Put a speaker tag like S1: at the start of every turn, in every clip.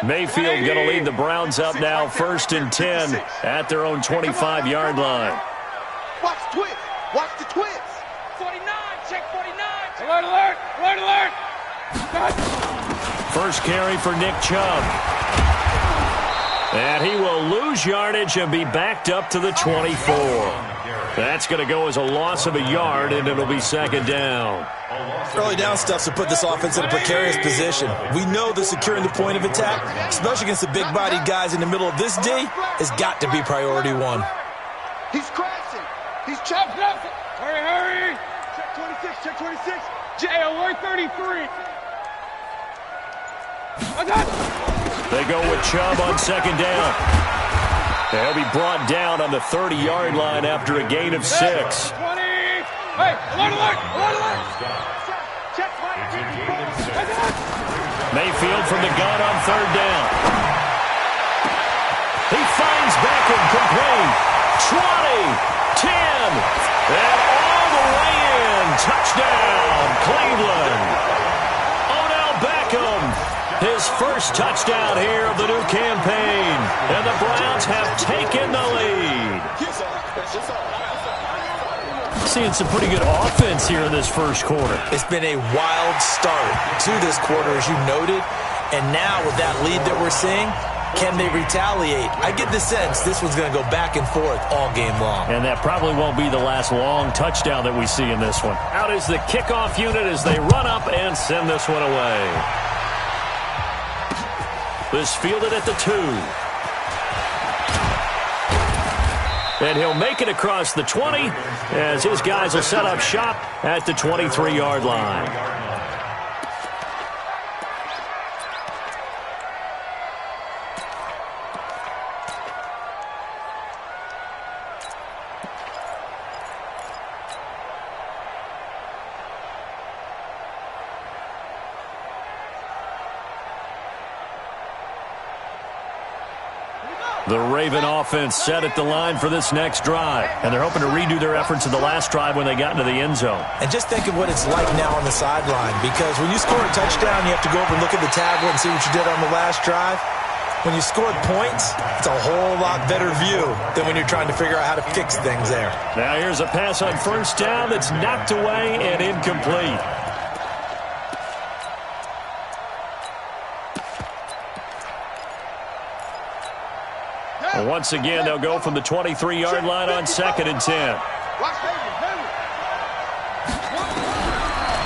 S1: Mayfield going to lead the Browns up now, 1st and 10 at their own 25-yard line.
S2: Watch the twist. Watch the twist.
S3: 49, check 49. Alert, alert, alert, alert.
S1: First carry for Nick Chubb. And he will lose yardage and be backed up to the 24. That's going to go as a loss of a yard, and it'll be 2nd down.
S4: Early down stuff to put this offense in a precarious position. We know that securing the point of attack, especially against the big-bodied guys in the middle of this D, has got to be priority one.
S2: He's crashing. He's chopping up.
S3: Hurry, hurry.
S2: Check 26, check 26.
S3: Jay, alert 33. I got it.
S1: They go with Chubb on 2nd down. He'll be brought down on the 30-yard line after a gain of 6.
S3: 20. Hey, alert, alert, alert, alert.
S2: Check Mike.
S1: Mayfield from the gun on 3rd down. He finds Beckham complete. 20, 10, and all the way in. Touchdown, Cleveland. Odell Beckham, his first touchdown here of the new campaign. And the Browns have taken the lead. Seeing some pretty good offense here in this first quarter.
S4: It's been a wild start to this quarter, as you noted. And now with that lead that we're seeing, can they retaliate? I get the sense this one's going to go back and forth all game long.
S1: And that probably won't be the last long touchdown that we see in this one. Out is the kickoff unit as they run up and send this one away. This fielded at the 2. And he'll make it across the 20 as his guys will set up shop at the 23-yard line. The Raven offense set at the line for this next drive. And they're hoping to redo their efforts in the last drive when they got into the end zone.
S4: And just think of what it's like now on the sideline. Because when you score a touchdown, you have to go over and look at the tablet and see what you did on the last drive. When you scored points, it's a whole lot better view than when you're trying to figure out how to fix things there.
S1: Now here's a pass on 1st down that's knocked away and incomplete. Once again, they'll go from the 23-yard line on 2nd and 10.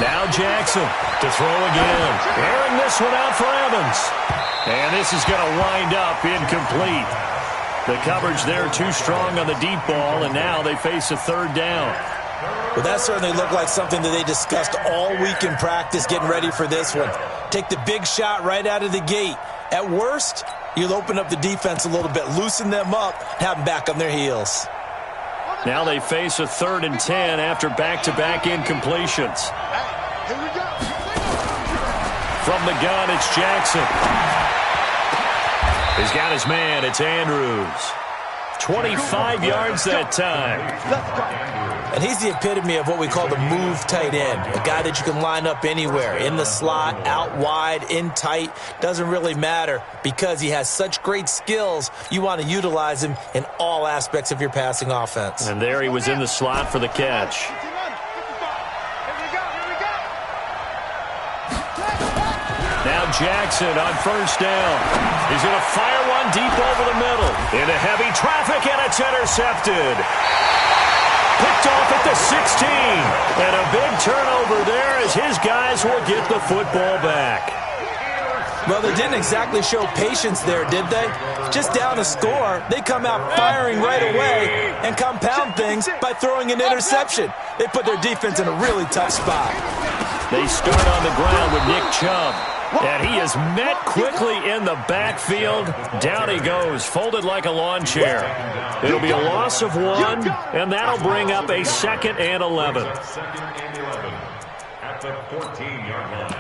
S1: Now Jackson to throw again. Airing this one out for Evans. And this is going to wind up incomplete. The coverage there too strong on the deep ball, and now they face a 3rd down.
S4: Well, that certainly looked like something that they discussed all week in practice getting ready for this one. Take the big shot right out of the gate. At worst, you'll open up the defense a little bit, loosen them up, have them back on their heels.
S1: Now they face a 3rd and 10 after back-to-back incompletions. From the gun, it's Jackson. He's got his man. It's Andrews. 25 yards that time.
S4: And he's the epitome of what we call the move tight end. A guy that you can line up anywhere, in the slot, out wide, in tight. Doesn't really matter because he has such great skills. You want to utilize him in all aspects of your passing offense.
S1: And there he was in the slot for the catch. Now Jackson on 1st down. He's going to fire one deep over the middle. Into heavy traffic, and it's intercepted. Picked off at the 16. And a big turnover there as his guys will get the football back.
S4: Well, they didn't exactly show patience there, did they? Just down a score, they come out firing right away and compound things by throwing an interception. They put their defense in a really tough spot.
S1: They start on the ground with Nick Chubb. And he is met quickly in the backfield. Down he goes, folded like a lawn chair. It'll be a loss of 1, and that'll bring up a 2nd and 11.
S5: At the 14-yard line.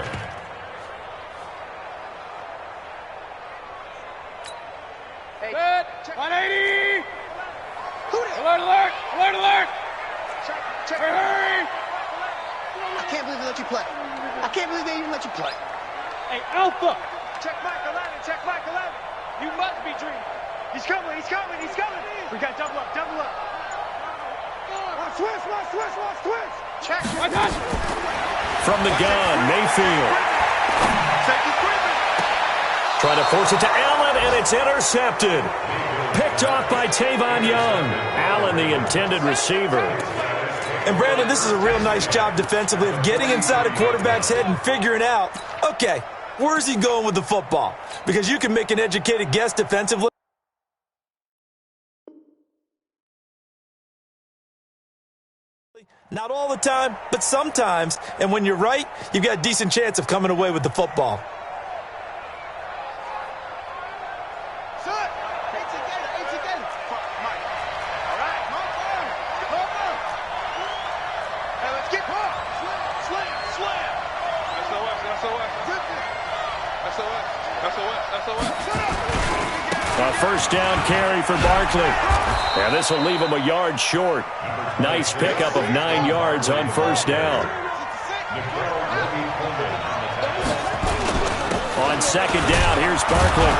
S3: Set. 180. Alert, alert, alert, alert.
S2: Check.
S3: Hurry.
S2: I can't believe they let you play. I can't believe they even let you play.
S3: Hey, Alpha.
S2: Check Mike 11. check Mike 11.
S3: You must be dreaming.
S2: He's coming, he's coming, he's coming. We got double up, double up. Watch switch, watch switch, watch switch. Check.
S3: I got you.
S1: From the gun, Mayfield.
S2: Safety creeping.
S1: Trying to force it to Allen, and it's intercepted. Picked off by Tavon Young. Allen, the intended receiver.
S4: And, Brandon, this is a real nice job defensively of getting inside a quarterback's head and figuring out, okay, where's he going with the football? Because you can make an educated guess defensively. Not all the time, but sometimes. And when you're right, you've got a decent chance of coming away with the football.
S2: Shut. Eight again. Mike. All right, Mike. Come on. Hey, let's get Paul. Slam. SOS. Shut up.
S1: A first down carry for Barkley. And this will leave him a yard short. Nice pickup of 9 yards on first down. On second down, here's Barkley.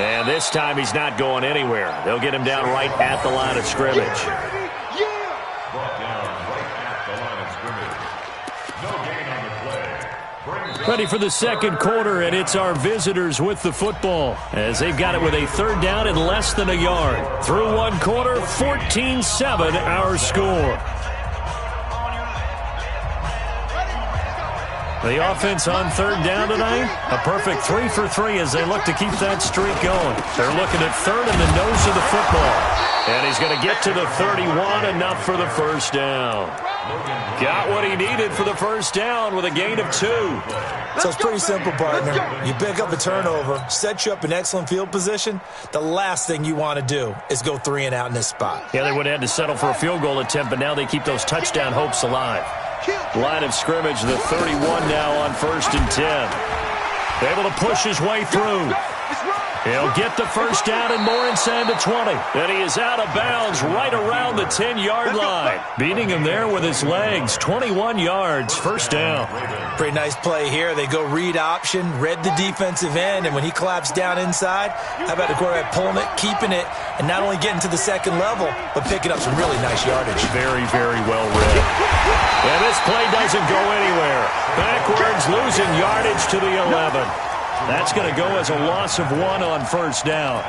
S1: And this time he's not going anywhere. They'll get him down right at the line of scrimmage.
S5: Brought down right at the line of scrimmage. No gain on the play.
S1: Ready for the second quarter, and it's our visitors with the football as they've got it with a third down and less than a yard. Through one quarter, 14-7 our score. The offense on third down tonight, a perfect 3 for 3 as they look to keep that streak going. They're looking at third in the nose of the football. And he's going to get to the 31, enough for the first down. Got what he needed for the first down with a gain of 2.
S4: So it's pretty simple, partner. You pick up a turnover, set you up in excellent field position. The last thing you want to do is go 3 and out in this spot.
S1: Yeah, they would have had to settle for a field goal attempt, but now they keep those touchdown hopes alive. Line of scrimmage, the 31 now on 1st and 10. Able to push his way through. He'll get the first down and more inside the 20. And he is out of bounds right around the 10-yard line. Beating him there with his legs. 21 yards, first down.
S4: Pretty nice play here. They go read option, read the defensive end, and when he collapsed down inside, how about the quarterback pulling it, keeping it, and not only getting to the second level, but picking up some really nice yardage.
S1: Very, very well read. And this play doesn't go anywhere. Backwards, losing yardage to the 11. That's going to go as a loss of 1 on first down.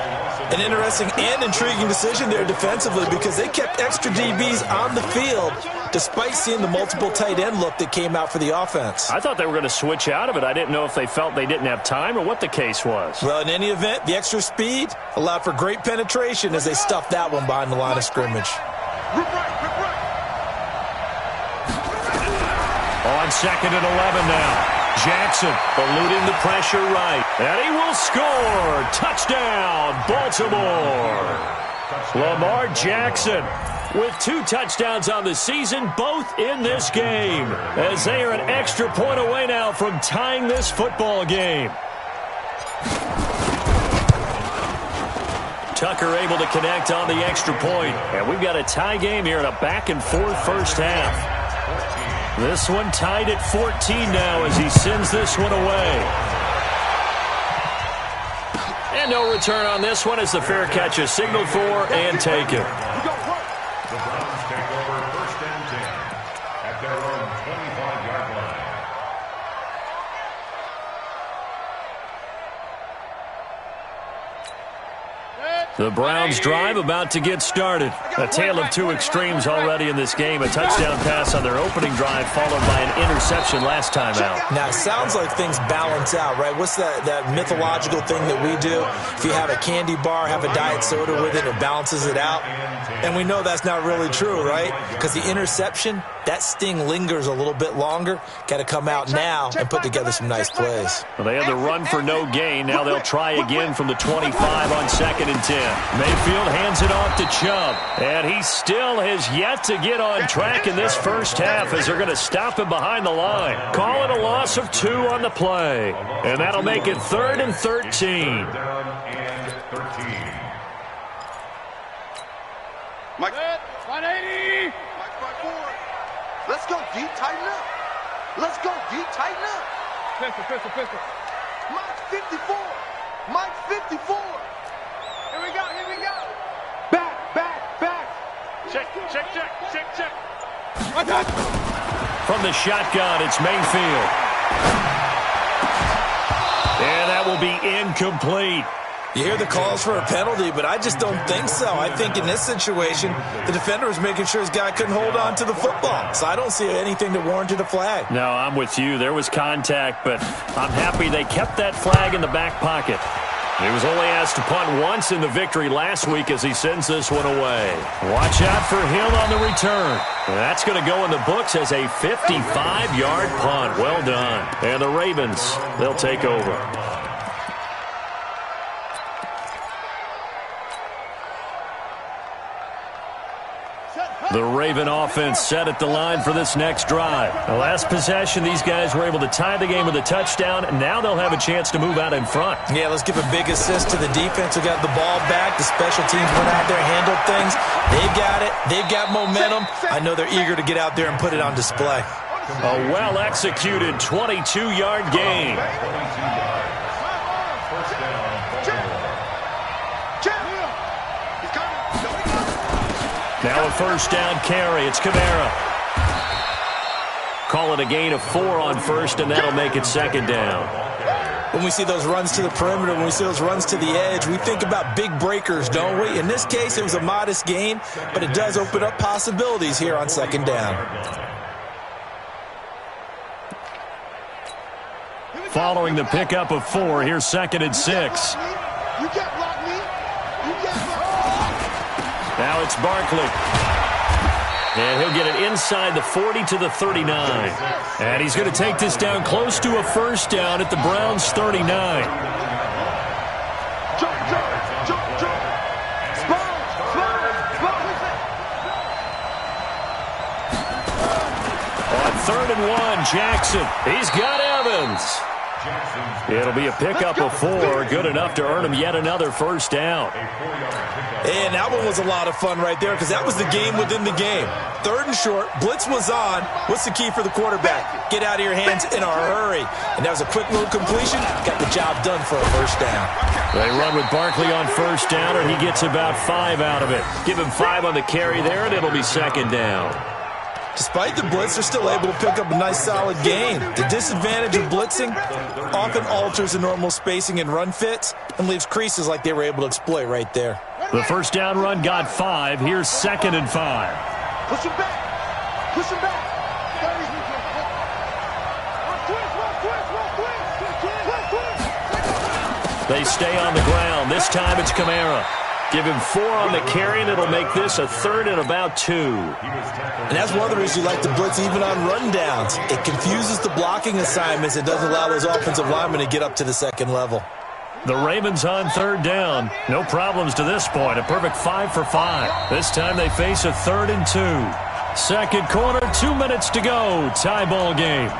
S4: An interesting and intriguing decision there defensively because they kept extra DBs on the field despite seeing the multiple tight end look that came out for the offense.
S1: I thought they were going to switch out of it. I didn't know if they felt they didn't have time or what the case was.
S4: Well, in any event, the extra speed allowed for great penetration as they stuffed that one behind the line of scrimmage.
S1: On second and 11 now. Jackson eluding the pressure right. And he will score. Touchdown, Baltimore. Lamar Jackson with 2 touchdowns on the season, both in this game, as they are an extra point away now from tying this football game. Tucker able to connect on the extra point. And we've got a tie game here in a back-and-forth first half. This one tied at 14 now as he sends this one away. And no return on this one as the fair catch is signaled for and taken.
S5: The Browns take over 1st and 10 at their own 25-yard line.
S1: The Browns drive about to get started. A tale of 2 extremes already in this game. A touchdown pass on their opening drive followed by an interception last time out.
S4: Now, it sounds like things balance out, right? What's that mythological thing that we do? If you have a candy bar, have a diet soda with it, it balances it out. And we know that's not really true, right? Because the interception, that sting lingers a little bit longer. Got to come out now and put together some nice plays.
S1: Well, they had the run for no gain. Now they'll try again from the 25 on 2nd and 10. Mayfield hands it off to Chubb. And he still has yet to get on track in this first half as they're going to stop him behind the line. Call it a loss of 2 on the play. And that'll make it 3rd and 13.
S2: Mike,
S3: 180.
S2: Mike forward. Let's go deep, tighten up. Let's go deep, tighten up.
S3: Pistol.
S2: Mike 54. Mike 54. Here we go. Here we go. Back, back, back. Check, check, check, check, check.
S1: From the shotgun, it's Mayfield. And that will be incomplete.
S4: You hear the calls for a penalty, but I just don't think so. I think in this situation, the defender was making sure his guy couldn't hold on to the football. So I don't see anything that warranted a flag.
S1: No, I'm with you. There was contact, but I'm happy they kept that flag in the back pocket. He was only asked to punt once in the victory last week as he sends this one away. Watch out for Hill on the return. And that's going to go in the books as a 55-yard punt. Well done. And the Ravens, they'll take over. The Raven offense set at the line for this next drive. The last possession, these guys were able to tie the game with a touchdown, and now they'll have a chance to move out in front.
S4: Yeah, let's give a big assist to the defense who got the ball back. The special teams went out there, handled things. They've got it. They've got momentum. I know they're eager to get out there and put it on display.
S1: A well-executed 22-yard gain. Now a first down carry. It's Kamara. Call it a gain of 4 on first, and that'll make it second down.
S4: When we see those runs to the perimeter, when we see those runs to the edge, we think about big breakers, don't we? In this case, it was a modest gain, but it does open up possibilities here on second down.
S1: Following the pickup of 4, here's second and 6. Now it's Barkley. And he'll get it inside the 40 to the 39. And he's going to take this down close to a first down at the Browns' 39. On 3rd and 1, Jackson. He's got Evans. It'll be a pickup of 4, good enough to earn him yet another first down.
S4: And that one was a lot of fun right there because that was the game within the game. 3rd and short, blitz was on. What's the key for the quarterback? Get out of your hands in a hurry. And that was a quick little completion. Got the job done for a first down.
S1: They run with Barkley on first down, and he gets about 5 out of it. Give him 5 on the carry there, and it'll be second down.
S4: Despite the blitz, they're still able to pick up a nice solid gain. The disadvantage of blitzing often alters the normal spacing and run fits and leaves creases like they were able to exploit right there.
S1: The first down run got 5. Here's second and 5.
S2: Push him back. Push him back.
S1: They stay on the ground. This time it's Kamara. Give him 4 on the carry, and it'll make this a 3rd and about 2.
S4: And that's one of the reasons you like to blitz even on rundowns. It confuses the blocking assignments. It doesn't allow those offensive linemen to get up to the second level.
S1: The Ravens on 3rd down. No problems to this point. A perfect 5 for 5. This time they face a 3rd and 2. Second quarter, 2 minutes to go. Tie ball game.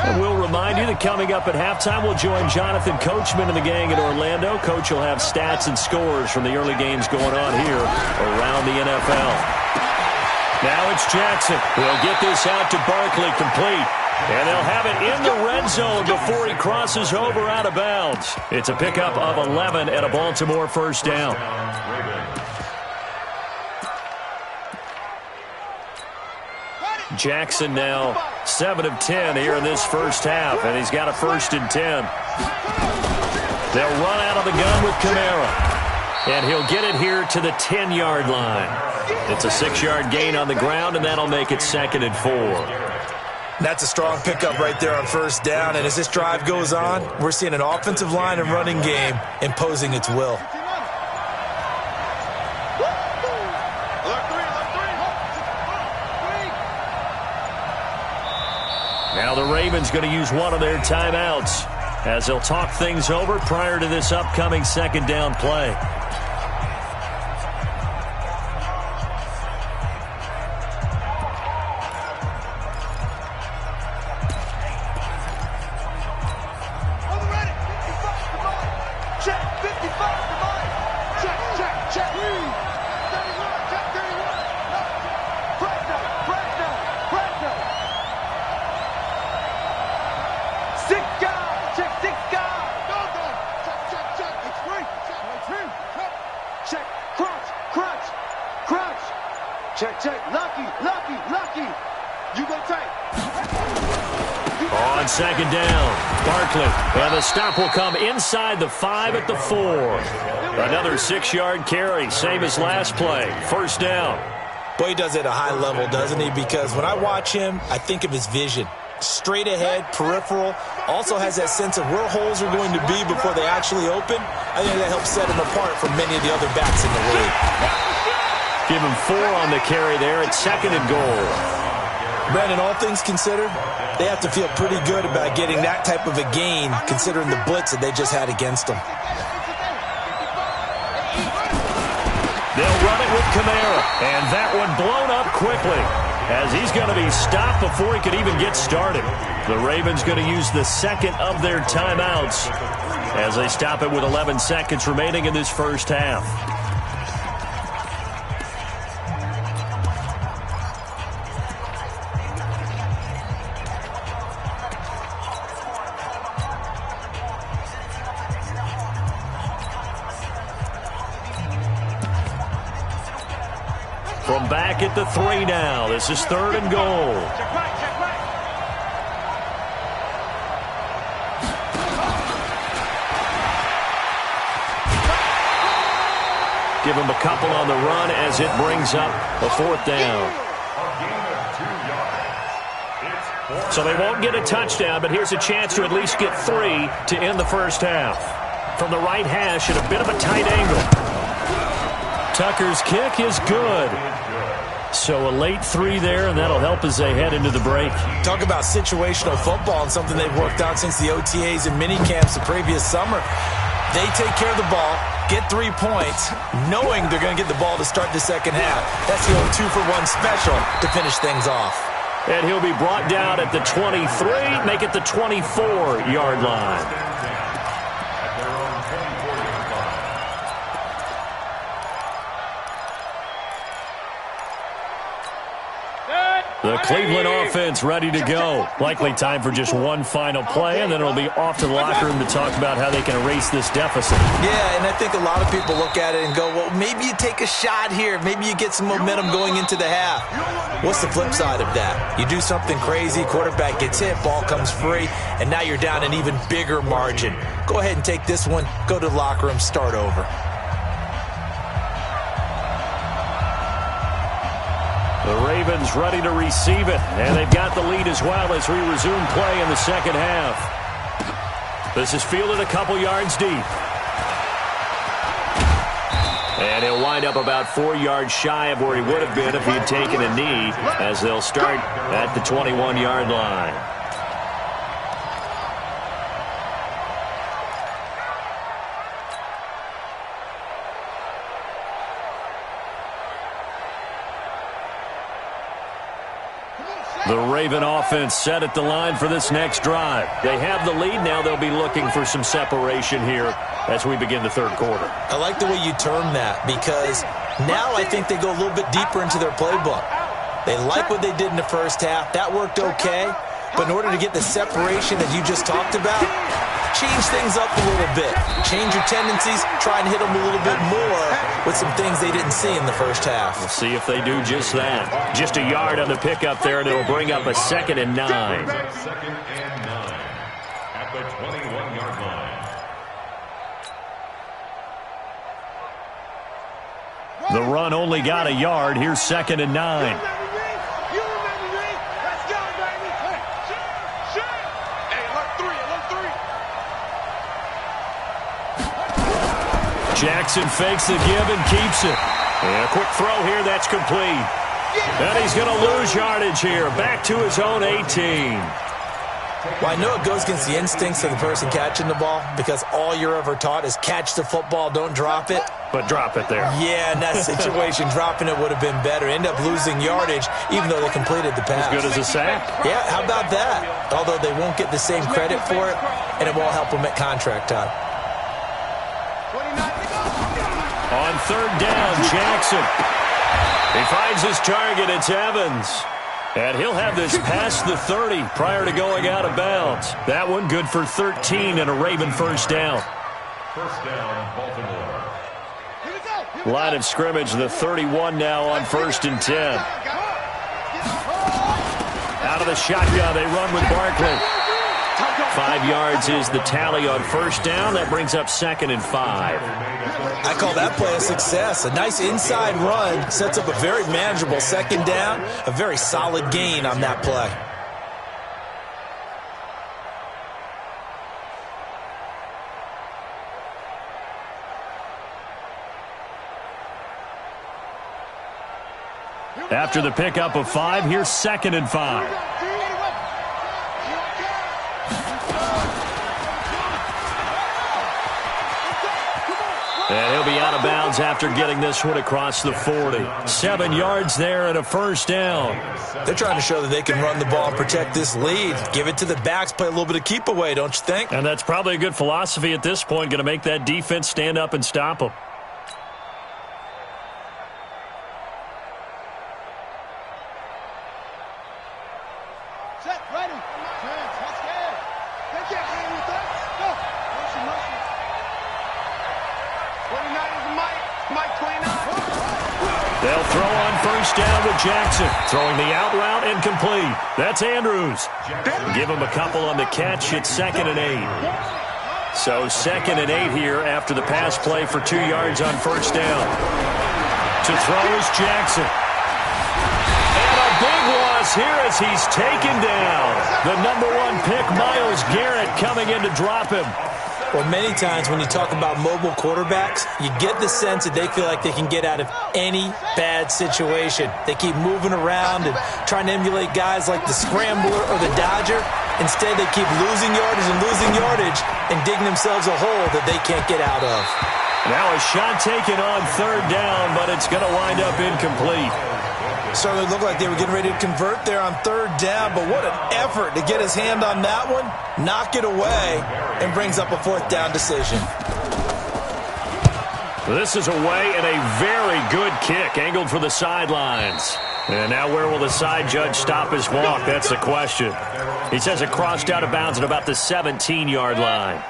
S1: And we'll remind you that coming up at halftime, we'll join Jonathan Coachman and the gang in Orlando. Coach will have stats and scores from the early games going on here around the NFL. Now it's Jackson. We'll get this out to Barkley, complete. And they'll have it in the red zone before he crosses over out of bounds. It's a pickup of 11 and a Baltimore first down. Jackson now 7 of 10 here in this first half, and he's got a 1st and 10. They'll run out of the gun with Kamara, and he'll get it here to the 10-yard line. It's a 6-yard gain on the ground, and that'll make it 2nd and 4.
S4: That's a strong pickup right there on first down, and as this drive goes on, we're seeing an offensive line and running game imposing its will.
S1: Now the Ravens going to use one of their timeouts as they'll talk things over prior to this upcoming second down play. on second down. Barkley, and the stop will come inside the 5 at the 4. Another 6-yard carry, same as last play. First down.
S4: Boy, he does it at a high level, doesn't he? Because when I watch him, I think of his vision. Straight ahead, peripheral, also has that sense of where holes are going to be before they actually open. I think that helps set him apart from many of the other backs in the league.
S1: Give him 4 on the carry there at 2nd and goal.
S4: Brandon, all things considered, they have to feel pretty good about getting that type of a gain considering the blitz that they just had against them.
S1: They'll run it with Kamara, and that one blown up quickly as he's going to be stopped before he could even get started. The Ravens going to use the second of their timeouts as they stop it with 11 seconds remaining in this first half. From back at the 3 now. This is 3rd and goal. Give him a couple on the run as it brings up a 4th down. So they won't get a touchdown, but here's a chance to at least get 3 to end the first half. From the right hash at a bit of a tight angle. Tucker's kick is good. So a late 3 there, and that'll help as they head into the break.
S4: Talk about situational football and something they've worked out since the OTAs and minicamps the previous summer. They take care of the ball, get 3 points, knowing they're going to get the ball to start the second half. That's the old 2-for-1 special to finish things off.
S1: And he'll be brought down at the 23, make it the 24-yard line. The Cleveland offense ready to go. Likely time for just one final play, and then it'll be off to the locker room to talk about how they can erase this deficit.
S4: Yeah, and I think a lot of people look at it and go, well, maybe you take a shot here. Maybe you get some momentum going into the half. What's the flip side of that? You do something crazy, quarterback gets hit, ball comes free, and now you're down an even bigger margin. Go ahead and take this one, go to the locker room, start over.
S1: The Ravens ready to receive it, and they've got the lead as well as we resume play in the second half. This is fielded a couple yards deep. And he'll wind up about 4 yards shy of where he would have been if he had taken a knee, as they'll start at the 21-yard line. The Raven offense set at the line for this next drive. They have the lead. Now they'll be looking for some separation here as we begin the third quarter.
S4: I like the way you term that, because now I think they go a little bit deeper into their playbook. They like what they did in the first half. That worked okay. But in order to get the separation that you just talked about, change things up a little bit. Change your tendencies. Try and hit them a little bit more with some things they didn't see in the first half.
S1: We'll see if they do just that. Just a yard on the pickup there, and it'll bring up a 2nd and 9.
S5: 2nd and 9 at the 21-yard line.
S1: The run only got a yard. Here's 2nd and 9. Jackson fakes the give and keeps it. And a quick throw here, that's complete. And he's going to lose yardage here. Back to his own 18.
S4: Well, I know it goes against the instincts of the person catching the ball, because all you're ever taught is catch the football, don't drop it.
S1: But drop it there.
S4: Yeah, in that situation, dropping it would have been better. End up losing yardage, even though they completed the pass.
S1: As good as a sack.
S4: Yeah, how about that? Although they won't get the same credit for it, and it won't help them at contract time.
S1: On 3rd down, Jackson. He finds his target. It's Evans. And he'll have this past the 30 prior to going out of bounds. That one good for 13 and a Raven first down.
S5: First down, Baltimore.
S1: Line of scrimmage, the 31 now on 1st and 10. Out of the shotgun, they run with Barkley. 5 yards is the tally on first down. That brings up 2nd and 5.
S4: I call that play a success. A nice inside run sets up a very manageable 2nd down. A very solid gain on that play.
S1: After the pickup of 5, here's 2nd and 5. And he'll be out of bounds after getting this one across the 40. 7 yards there and a first down.
S4: They're trying to show that they can run the ball and protect this lead. Give it to the backs, play a little bit of keep away, don't you think?
S1: And that's probably a good philosophy at this point, going to make that defense stand up and stop them.
S2: Set, ready. Let's get. Take it, man, with us. Go. Motion. 29 is Mike 29.
S1: They'll throw on first down with Jackson. Throwing the out route incomplete. That's Andrews. Give him a couple on the catch. It's 2nd and 8. So 2nd and 8 here after the pass play for 2 yards on first down. To throw is Jackson. And a big loss here as he's taken down. The #1 pick, Myles Garrett, coming in to drop him.
S4: Well, many times when you talk about mobile quarterbacks, you get the sense that they feel like they can get out of any bad situation. They keep moving around and trying to emulate guys like the Scrambler or the Dodger. Instead, they keep losing yardage and digging themselves a hole that they can't get out of.
S1: Now a shot taken on 3rd down, but it's going to wind up incomplete.
S4: Certainly looked like they were getting ready to convert there on 3rd down, but what an effort to get his hand on that one, knock it away, and brings up a 4th down decision.
S1: This is away and a very good kick, angled for the sidelines. And now where will the side judge stop his walk? That's the question. He says it crossed out of bounds at about the 17-yard line.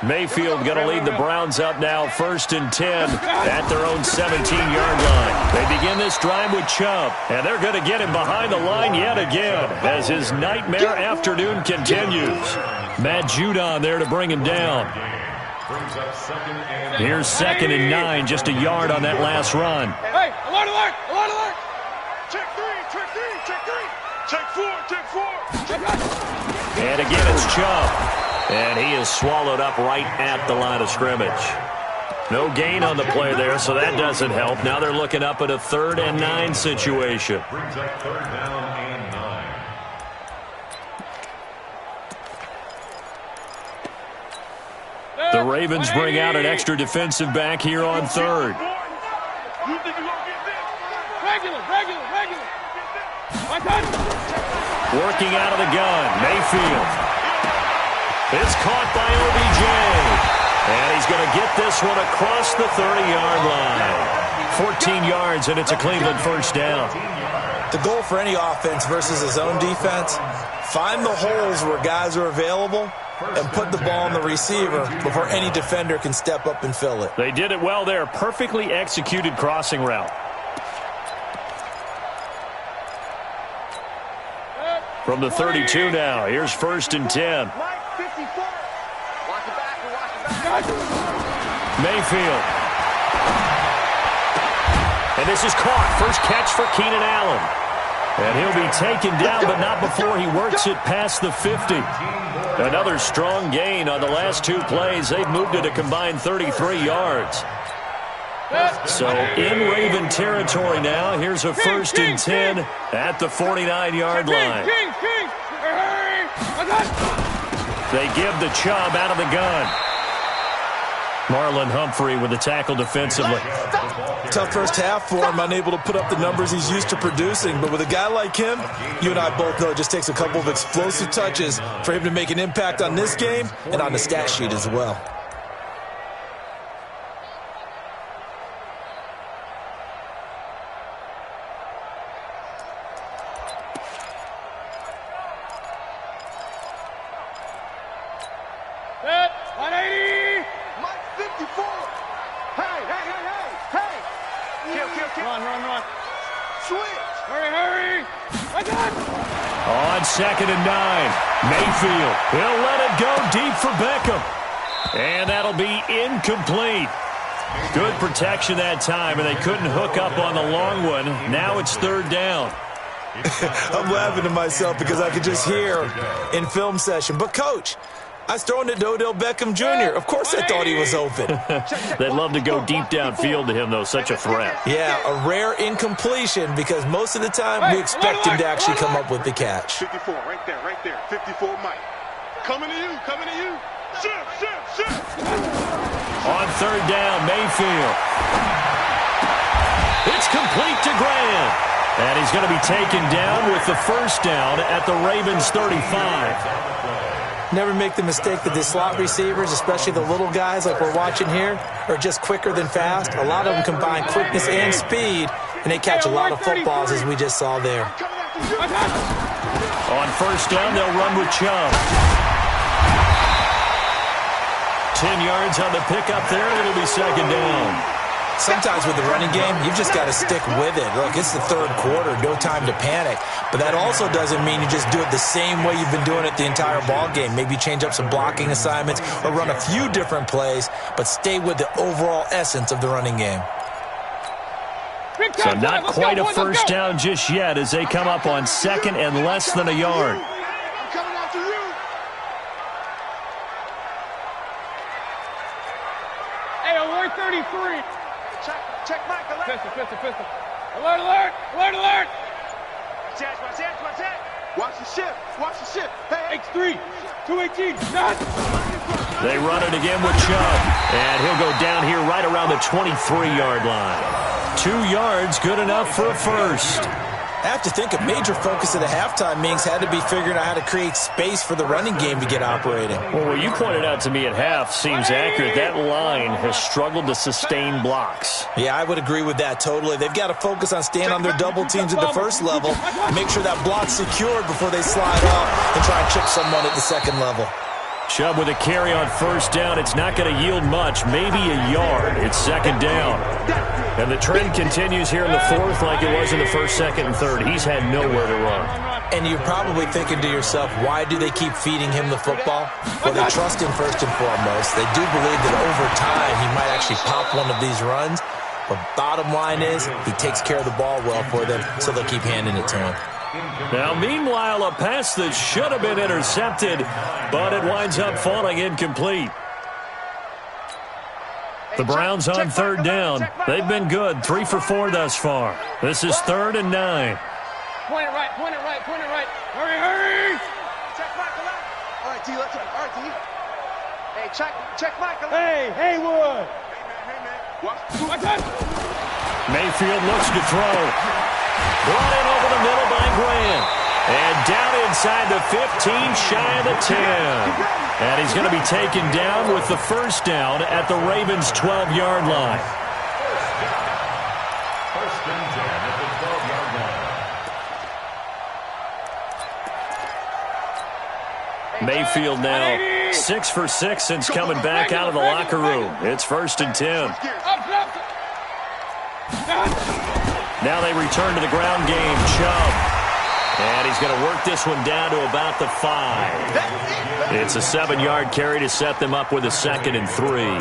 S1: Mayfield going to lead the Browns up now, 1st and 10 at their own 17-yard line. They begin this drive with Chubb, and they're going to get him behind the line yet again as his nightmare afternoon continues. Matt Judon there to bring him down. Here's 2nd and 9, just a yard on that last run.
S3: Hey, alert, alert, alert, alert.
S2: Check 3. Check 4.
S1: And again, it's Chubb. And he is swallowed up right at the line of scrimmage. No gain on the play there, so that doesn't help. Now they're looking up at a 3rd and 9 situation.
S5: Brings up 3rd down and 9.
S1: The Ravens bring out an extra defensive back here on 3rd.
S3: Regular.
S1: Working out of the gun, Mayfield. It's caught by OBJ. And he's going to get this one across the 30-yard line. 14 yards, and it's a Cleveland first down.
S4: The goal for any offense versus a zone defense, find the holes where guys are available and put the ball on the receiver before any defender can step up and fill it.
S1: They did it well there. Perfectly executed crossing route. From the 32 now, here's 1st and 10. Mayfield. And this is caught. First catch for Keenan Allen. And he'll be taken down, but not before he works it past the 50. Another strong gain on the last 2 plays. They've moved it a combined 33 yards. So in Raven territory now. Here's a 1st and 10 at the 49-yard line. They give the Chubb out of the gun. Marlon Humphrey with the tackle defensively.
S4: Tough first half for him, unable to put up the numbers he's used to producing. But with a guy like him, you and I both know it just takes a couple of explosive touches for him to make an impact on this game and on the stat sheet as well.
S3: Set, 180.
S2: Mike 54. Hey. Kill.
S3: Run.
S2: Switch.
S3: Hurry. I got it.
S1: On 2nd and 9, Mayfield. He'll let it go deep for Beckham. And that'll be incomplete. Good protection that time, and they couldn't hook up on the long one. Now it's 3rd down.
S4: I'm laughing to myself because I could just hear in film session. But, Coach, I was throwing it to Odell Beckham Jr. Of course I thought he was open.
S1: They'd love to go deep downfield to him, though. Such a threat.
S4: Yeah, a rare incompletion because most of the time we expect him to actually come up with the catch.
S2: 54, right there, right there. 54, Mike. Coming to you, coming to you. Shift.
S1: On 3rd down, Mayfield. It's complete to Graham. And he's going to be taken down with the 1st down at the Ravens 35.
S4: Never make the mistake that the slot receivers, especially the little guys like we're watching here, are just quicker than fast. A lot of them combine quickness and speed, and they catch a lot of footballs, as we just saw there.
S1: On 1st down, they'll run with Chubb. 10 yards on the pickup there, and it'll be 2nd down.
S4: Sometimes with the running game, you've just got to stick with it. Look, it's the 3rd quarter, no time to panic. But that also doesn't mean you just do it the same way you've been doing it the entire ball game. Maybe change up some blocking assignments or run a few different plays, but stay with the overall essence of the running game.
S1: So not quite a 1st down just yet as they come up on 2nd and less than a yard.
S2: I'm coming after you.
S3: Hey, alert 33.
S2: Check Mike, alert.
S3: Pistol. Alert.
S2: Watch that. Watch the shift. Hey.
S3: X3, 218, not.
S1: They run it again with Chubb. And he'll go down here right around the 23-yard line. 2 yards, good enough for a 1st.
S4: I have to think a major focus of the halftime meetings had to be figuring out how to create space for the running game to get operating.
S1: Well, what you pointed out to me at half seems accurate. That line has struggled to sustain blocks.
S4: Yeah, I would agree with that totally. They've got to focus on staying on their double teams at the 1st level, make sure that block's secured before they slide off and try and chip someone at the 2nd level.
S1: Chubb with a carry on 1st down. It's not going to yield much, maybe a yard. It's 2nd down. And the trend continues here in the 4th like it was in the 1st, 2nd, and 3rd. He's had nowhere to run.
S4: And you're probably thinking to yourself, why do they keep feeding him the football? Well, they trust him first and foremost. They do believe that over time he might actually pop one of these runs. But bottom line is he takes care of the ball well for them, so they'll keep handing it to him.
S1: Now, meanwhile, a pass that should have been intercepted, but it winds up falling incomplete. The Browns on 3rd down. They've been good, 3 for 4 thus far. This is 3rd and 9.
S3: Point it right. Hurry.
S2: Check Michael out. All right, D, let's go. All right, D. Hey, check Michael.
S3: Hey, Haywood.
S2: Hey, man. Watch
S3: that.
S1: Mayfield looks to throw. Brought in over the middle by Graham. And down inside the 15, shy of the 10. And he's going to be taken down with the 1st down at the Ravens' 12-yard line.
S5: 1st and 10 at the 12-yard line.
S1: Mayfield now 6 for 6 since coming back out of the locker room. It's 1st and 10. Now they return to the ground game. Chubb. And he's going to work this one down to about the 5. It's a 7-yard carry to set them up with a 2nd and 3.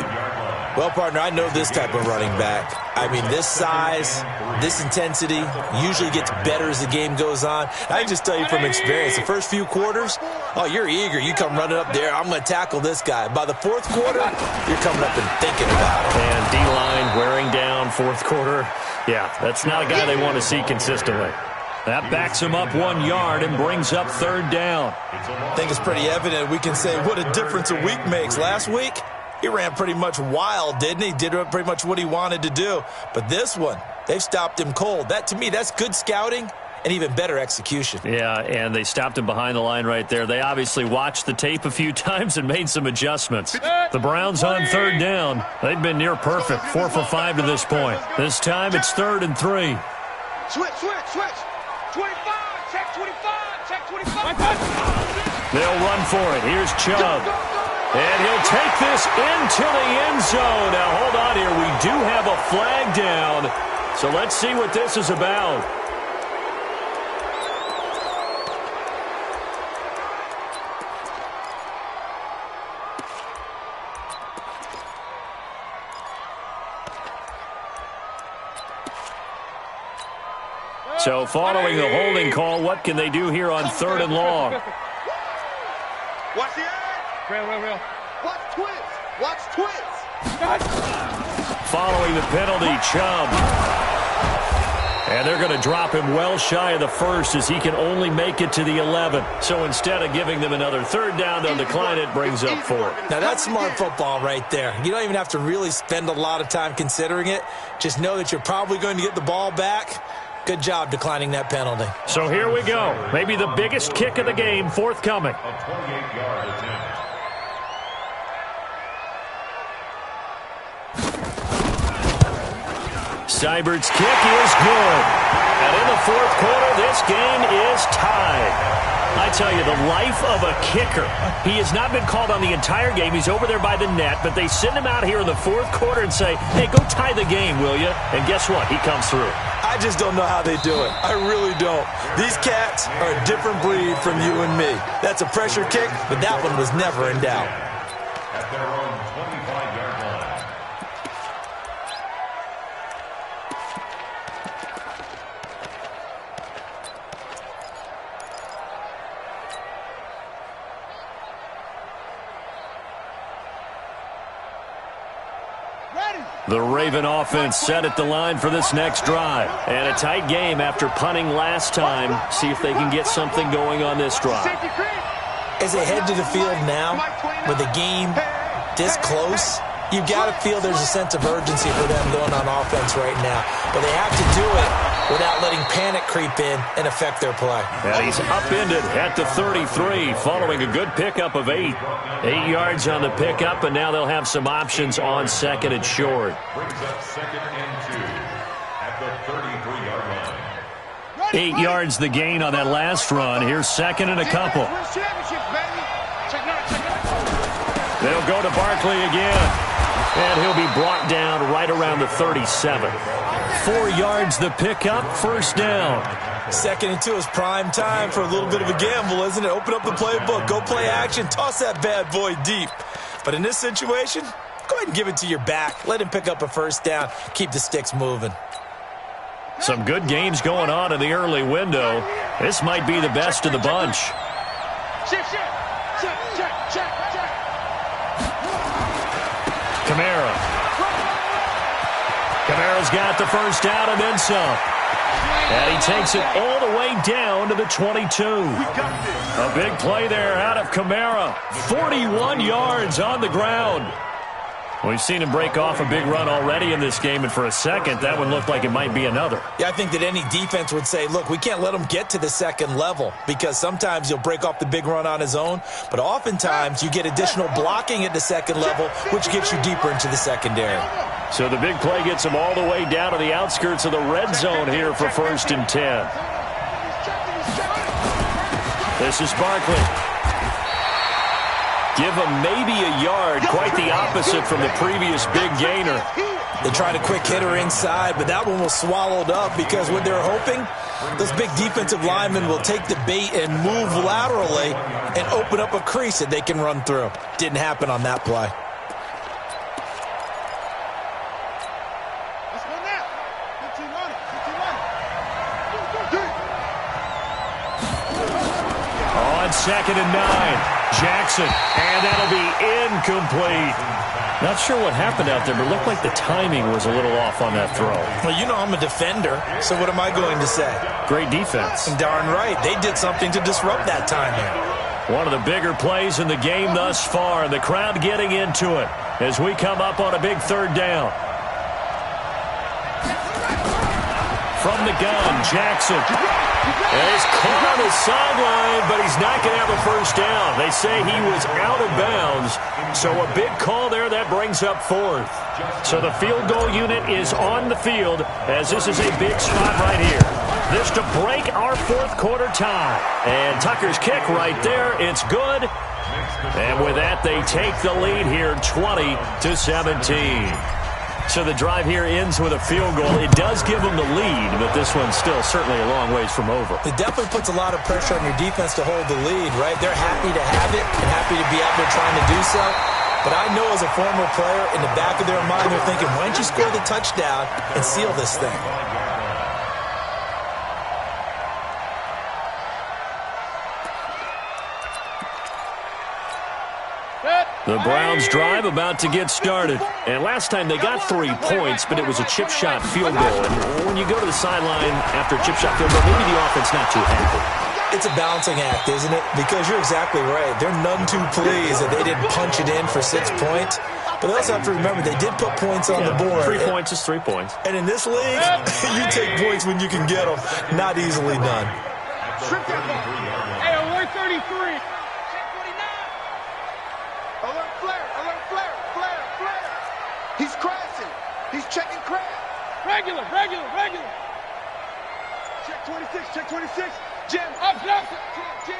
S4: Well, partner, I know this type of running back. I mean, this size, this intensity usually gets better as the game goes on. I can just tell you from experience, the first few quarters, oh, you're eager. You come running up there, I'm going to tackle this guy. By the 4th quarter, you're coming up and thinking about it.
S1: And D-line wearing down 4th quarter. Yeah, that's not a guy they want to see consistently. That backs him up 1 yard and brings up 3rd down.
S4: I think it's pretty evident. We can say what a difference a week makes. Last week, he ran pretty much wild, didn't he? Did pretty much what he wanted to do. But this one, they've stopped him cold. That, to me, that's good scouting and even better execution.
S1: Yeah, and they stopped him behind the line right there. They obviously watched the tape a few times and made some adjustments. The Browns on 3rd down. They've been near perfect, 4 for 5 to this point. This time it's 3rd and 3.
S2: Switch. 25, check 25.
S1: They'll run for it. Here's Chubb. And he'll take this into the end zone. Now, hold on here. We do have a flag down. So let's see what this is about. So following the holding call, what can they do here on 3rd and long?
S2: Watch the eye.
S3: Real.
S2: Watch twins. Watch twins.
S1: Following the penalty, Chubb. And they're going to drop him well shy of the first as he can only make it to the 11. So instead of giving them another 3rd down, they'll decline it, brings up 4.
S4: Now, that's smart football right there. You don't even have to really spend a lot of time considering it. Just know that you're probably going to get the ball back. Good job declining that penalty.
S1: So here we go. Maybe the biggest kick of the game forthcoming.
S5: A 28-yard attempt.
S1: Seibert's kick is good. And in the 4th quarter, this game is tied. I tell you, the life of a kicker. He has not been called on the entire game. He's over there by the net, but they send him out here in the 4th quarter and say, hey, go tie the game, will you? And guess what? He comes through.
S4: I just don't know how they do it. I really don't. These cats are a different breed from you and me. That's a pressure kick, but that one was never in doubt.
S5: At their own 25-yard line.
S1: The Raven offense set at the line for this next drive. And a tight game after punting last time. See if they can get something going on this drive.
S4: As they head to the field now, with the game this close, you've got to feel there's a sense of urgency for them going on offense right now. But they have to do it without letting panic creep in and affect their play.
S1: And he's upended at the 33 following a good pickup of 8. 8 yards on the pickup, and now they'll have some options on 2nd and short.
S5: Brings up 2nd and 2 at the 33-yard line.
S1: 8 yards the gain on that last run. Here's 2nd and a couple. They'll go to Barkley again. And he'll be brought down right around the 37. 4 yards the pickup, 1st down.
S4: 2nd and 2 is prime time for a little bit of a gamble, isn't it? Open up the playbook, go play action, toss that bad boy deep. But in this situation, go ahead and give it to your back. Let him pick up a 1st down, keep the sticks moving.
S1: Some good games going on in the early window. This might be the best of the bunch.
S3: Check.
S1: Kamara's got the 1st down and then some. And he takes it all the way down to the 22. A big play there out of Kamara. 41 yards on the ground. We've seen him break off a big run already in this game, and for a second, that one looked like it might be another.
S4: Yeah, I think that any defense would say, look, we can't let him get to the 2nd level because sometimes he'll break off the big run on his own, but oftentimes you get additional blocking at the 2nd level, which gets you deeper into the secondary.
S1: So the big play gets him all the way down to the outskirts of the red zone here for 1st and 10. This is Barkley. Give him maybe a yard, quite the opposite from the previous big gainer.
S4: They tried a quick hitter inside, but that one was swallowed up because what they're hoping, those big defensive linemen will take the bait and move laterally and open up a crease that they can run through. Didn't happen on that play.
S1: On 2nd and 9. Jackson, and that'll be incomplete. Not sure what happened out there, but it looked like the timing was a little off on that throw.
S4: Well, you know I'm a defender, so what am I going to say?
S1: Great defense.
S4: Darn right. They did something to disrupt that timing.
S1: One of the bigger plays in the game thus far, and the crowd getting into it as we come up on a big 3rd down. From the gun, Jackson. And he's caught on the sideline, but he's not going to have a 1st down. They say he was out of bounds, so a big call there that brings up 4th. So the field goal unit is on the field as this is a big spot right here. This to break our 4th quarter tie. And Tucker's kick right there. It's good. And with that, they take the lead here 20-17. So the drive here ends with a field goal. It does give them the lead, but this one's still certainly a long ways from over.
S4: It definitely puts a lot of pressure on your defense to hold the lead, right? They're happy to have it and happy to be out there trying to do so. But I know as a former player, in the back of their mind, they're thinking, why don't you score the touchdown and seal this thing?
S1: The Browns drive about to get started. And last time they got 3 points, but it was a chip shot field goal. And when you go to the sideline after a chip shot field goal, maybe the offense not too happy.
S4: It's a balancing act, isn't it? Because you're exactly right. They're none too pleased that they didn't punch it in for 6 points. But they also have to remember they did put points on the board.
S1: 3 points is 3 points.
S4: And in this league, you take points when you can get them. Not easily done.
S3: Hey, alert 33.
S2: Alert flare, alert flare, flare, flare. He's crashing. He's checking crash.
S3: Regular.
S2: Check 26, check 26. Jim.
S3: Up.
S2: Jim.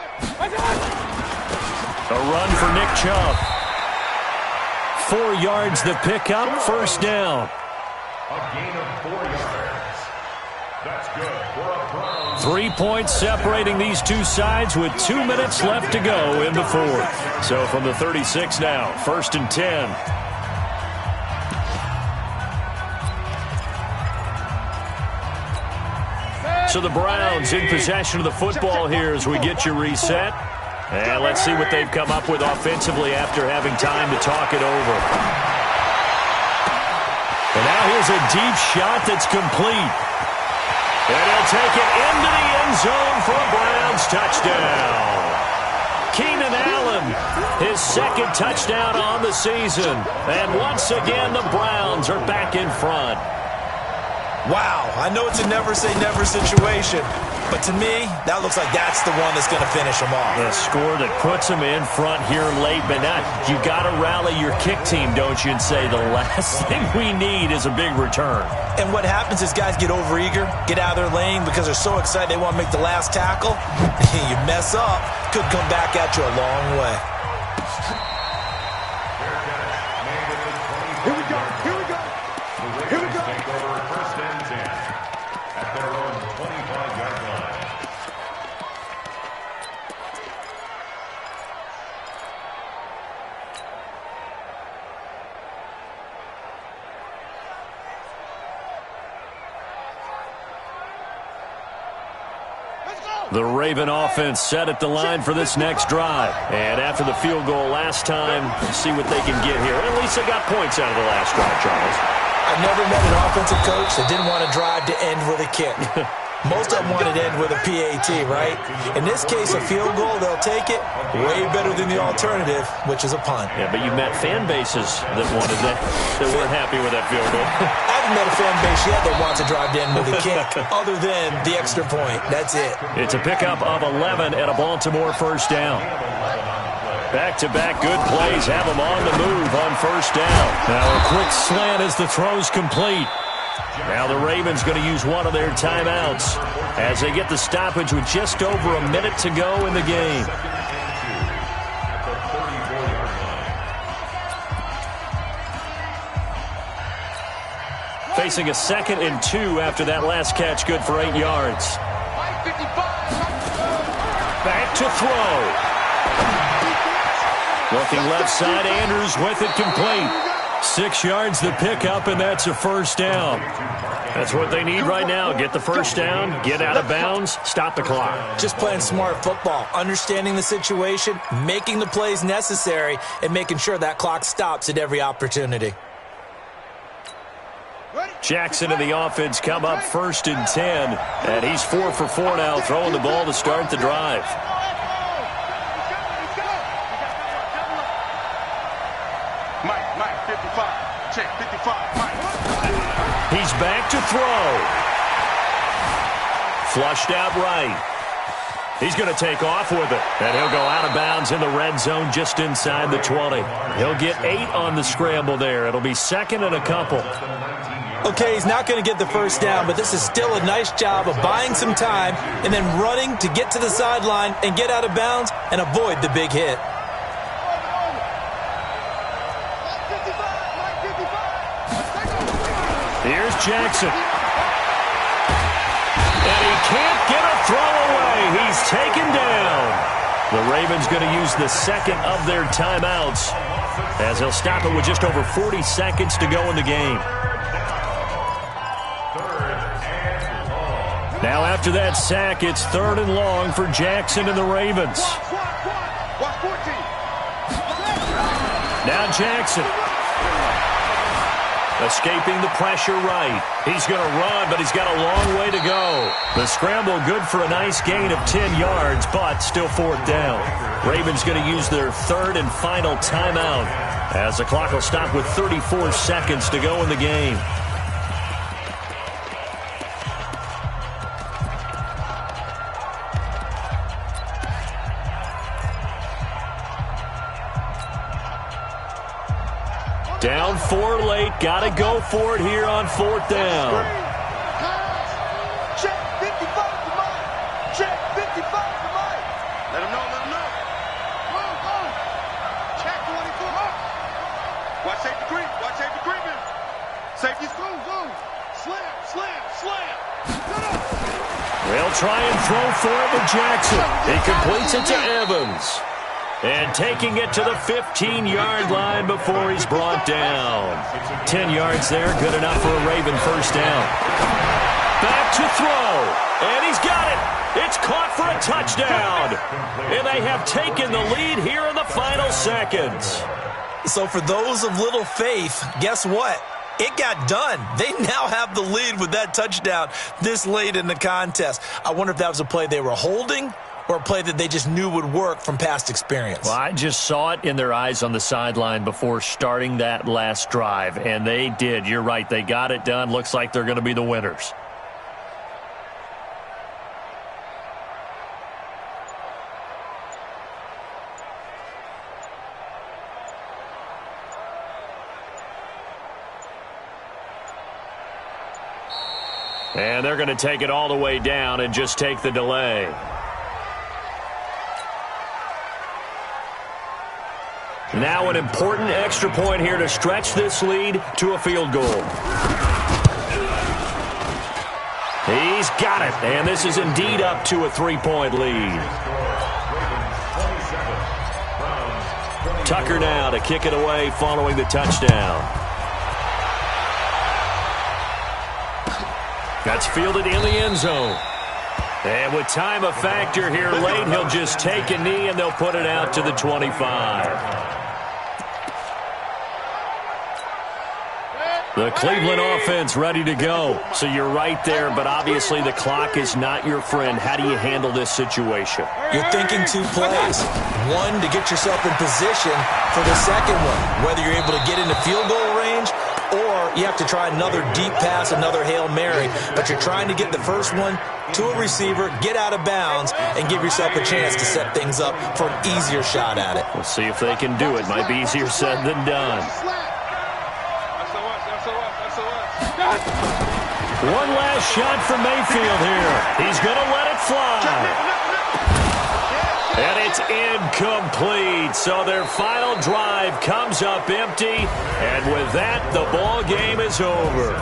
S1: A run for Nick Chubb. 4 yards the pickup, first down.
S5: A gain of 4 yards. That's good for a Browns.
S1: 3 points separating these two sides with 2 minutes left to go in the fourth. So from the 36 now, 1st and 10. So the Browns in possession of the football here as we get you reset. And let's see what they've come up with offensively after having time to talk it over. And now here's a deep shot that's complete. And he'll take it into the end zone for a Browns touchdown. Keenan Allen, his 2nd touchdown on the season. And once again, the Browns are back in front.
S4: Wow, I know it's a never-say-never situation, but to me, that looks like that's the one that's going to finish them off.
S1: A score that puts them in front here late, but now you got to rally your kick team, don't you, and say the last thing we need is a big return.
S4: And what happens is guys get overeager, get out of their lane because they're so excited they want to make the last tackle. You mess up, could come back at you a long way.
S2: Here we go.
S5: Take over 1st and 10 at their own 25-yard line.
S1: The Raven offense set at the line for this next drive. And after the field goal last time, see what they can get here. At least they got points out of the last drive, Charles.
S4: I've never met an offensive coach that didn't want to drive to end with a kick. Most of them want it to end with a PAT, right? In this case, a field goal, they'll take it. Way better than the alternative, which is a punt.
S1: Yeah, but you met fan bases that wanted that weren't happy with that field goal.
S4: I haven't met a fan base yet that wants to drive to end with a kick, other than the extra point. That's it.
S1: It's a pickup of 11 and a Baltimore first down. Back-to-back good plays have them on the move on first down. Now a quick slant as the throw's complete. Now the Ravens going to use one of their timeouts as they get the stoppage with just over a minute to go in the game. Facing a 2nd and 2 after that last catch, good for 8 yards. Back to throw. Looking left side, Andrews with it complete. 6 yards the pickup, and that's a first down. That's what they need right now. Get the first down, get out of bounds, stop the clock.
S4: Just playing smart football, understanding the situation, making the plays necessary, and making sure that clock stops at every opportunity.
S1: Jackson and the offense come up 1st and 10, and he's 4 for 4 now, throwing the ball to start the drive.
S2: Mike, 55. Check, 55. Mike.
S1: He's back to throw. Flushed out right. He's going to take off with it. And he'll go out of bounds in the red zone just inside the 20. He'll get 8 on the scramble there. It'll be 2nd and a couple.
S4: Okay, he's not going to get the first down, but this is still a nice job of buying some time and then running to get to the sideline and get out of bounds and avoid the big hit.
S1: Here's Jackson. And he can't get a throw away. He's taken down. The Ravens going to use the 2nd of their timeouts as he'll stop it with just over 40 seconds to go in the game. Now after that sack, it's 3rd and long for Jackson and the Ravens. Now Jackson. Escaping the pressure right. He's going to run, but he's got a long way to go. The scramble good for a nice gain of 10 yards, but still 4th down. Ravens going to use their 3rd and final timeout as the clock will stop with 34 seconds to go in the game. Down 4 late. Got to go for it here on 4th down.
S2: Check 55 to Mike. Check 55 to Mike. Let him know, let him know. Go. Check 24. Watch safety creep. Watch safety creeping. Safety's go. Slam.
S1: They'll try and throw for it with Jackson. He completes it to Evans. And taking it to the 15-yard line before he's brought down. 10 yards there, good enough for a Raven 1st down. Back to throw, and he's got it. It's caught for a touchdown. And they have taken the lead here in the final seconds.
S4: So for those of little faith, guess what? It got done. They now have the lead with that touchdown this late in the contest. I wonder if that was a play they were holding or a play that they just knew would work from past experience.
S1: Well, I just saw it in their eyes on the sideline before starting that last drive, and they did. You're right. They got it done. Looks like they're going to be the winners. And they're going to take it all the way down and just take the delay. Now an important extra point here to stretch this lead to a field goal. He's got it, and this is indeed up to a 3-point lead. Tucker now to kick it away following the touchdown. That's fielded in the end zone. And with time a factor here late, he'll just take a knee and they'll put it out to the 25. The Cleveland offense ready to go. So you're right there, but obviously the clock is not your friend. How do you handle this situation?
S4: You're thinking 2 plays. One, to get yourself in position for the second one, whether you're able to get into field goal range or you have to try another deep pass, another Hail Mary. But you're trying to get the first one to a receiver, get out of bounds, and give yourself a chance to set things up for an easier shot at it.
S1: We'll see if they can do it. Might be easier said than done. One last shot from Mayfield here. He's going to let it fly. And it's incomplete. So their final drive comes up empty. And with that, the ball game is over.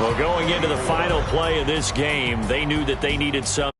S1: Well, going into the final play of this game, they knew that they needed some.